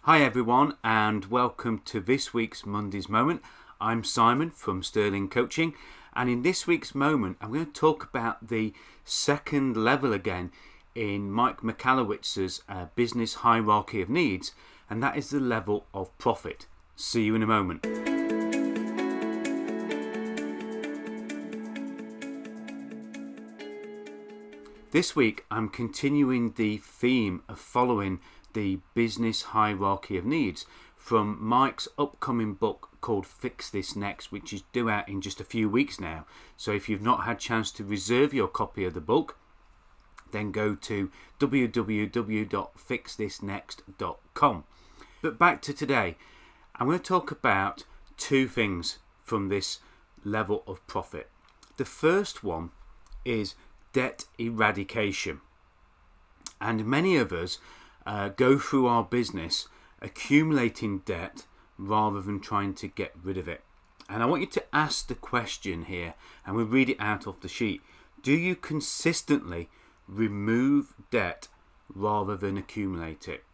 Hi everyone, and welcome to this week's Monday's Moment. I'm Simon from Sterling Coaching, and in this week's moment I'm going to talk about the second level again in Mike Michalowicz's business hierarchy of needs, and that is the level of profit. See you in a moment. This week I'm continuing the theme of following the business hierarchy of needs from Mike's upcoming book called Fix This Next, which is due out in just a few weeks now. So if you've not had a chance to reserve your copy of the book, then go to www.fixthisnext.com. But back to today, I'm going to talk about two things from this level of profit. The first one is debt eradication. And many of us go through our business accumulating debt rather than trying to get rid of it. And I want you to ask the question here, and we'll read it out off the sheet. Do you consistently remove debt rather than accumulate it?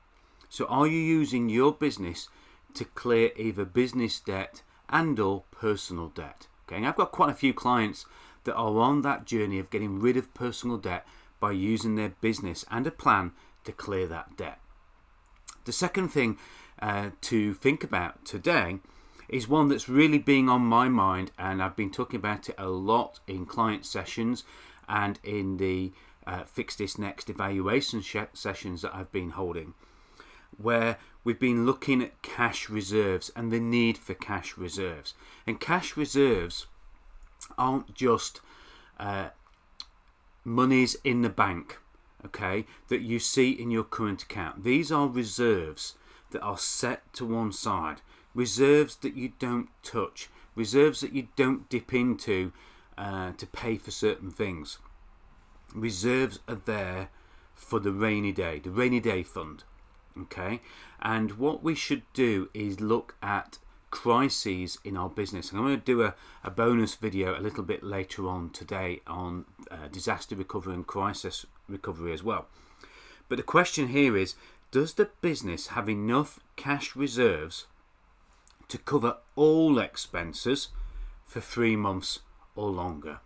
So are you using your business to clear either business debt and or personal debt? Okay, and I've got quite a few clients that are on that journey of getting rid of personal debt by using their business and a plan to clear that debt. The second thing to think about today is one that's really been on my mind, and I've been talking about it a lot in client sessions and in the Fix This Next evaluation sessions that I've been holding, where we've been looking at cash reserves and the need for cash reserves. And cash reserves aren't just monies in the bank, okay, that you see in your current account. These are reserves that are set to one side, reserves that you don't touch, reserves that you don't dip into to pay for certain things. Reserves are there for the rainy day fund, okay? And what we should do is look at crises in our business. And I'm going to do a bonus video a little bit later on today on disaster recovery and crisis recovery as well. But the question here is, does the business have enough cash reserves to cover all expenses for 3 months or longer?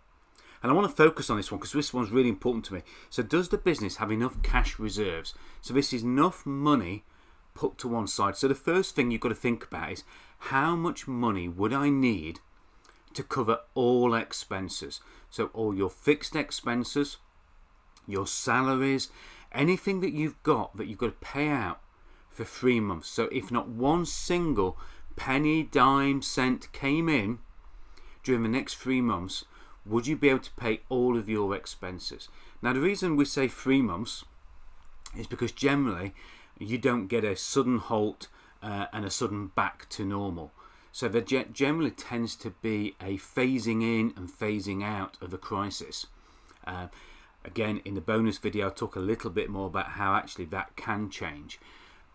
And I want to focus on this one because this one's really important to me. So does the business have enough cash reserves? So this is enough money put to one side. So the first thing you've got to think about is, how much money would I need to cover all expenses? So all your fixed expenses, your salaries, anything that you've got to pay out for 3 months. So if not one single penny, dime, cent came in during the next 3 months, would you be able to pay all of your expenses? Now the reason we say 3 months is because generally you don't get a sudden halt and a sudden back to normal. So there generally tends to be a phasing in and phasing out of a crisis. Again, in the bonus video, I'll talk a little bit more about how actually that can change.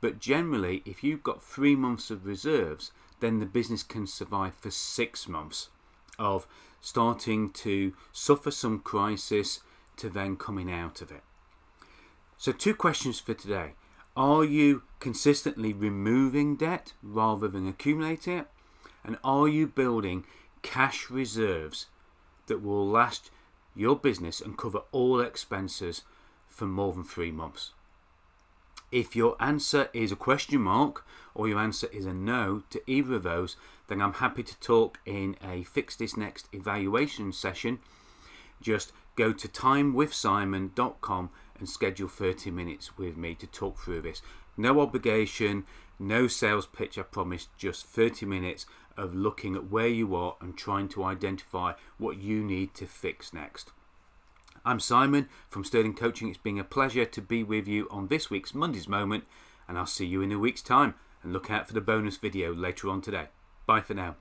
But generally, if you've got 3 months of reserves, then the business can survive for 6 months of starting to suffer some crisis to then coming out of it. So 2 questions for today. Are you consistently removing debt rather than accumulating it? And are you building cash reserves that will last your business and cover all expenses for more than 3 months? If your answer is a question mark or your answer is a no to either of those, then I'm happy to talk in a Fix This Next evaluation session. Just go to timewithsimon.com and schedule 30 minutes with me to talk through this. No obligation, no sales pitch, I promise, just 30 minutes of looking at where you are and trying to identify what you need to fix next. I'm Simon from Sterling Coaching. It's been a pleasure to be with you on this week's Monday's Moment, and I'll see you in a week's time. And look out for the bonus video later on today. Bye for now.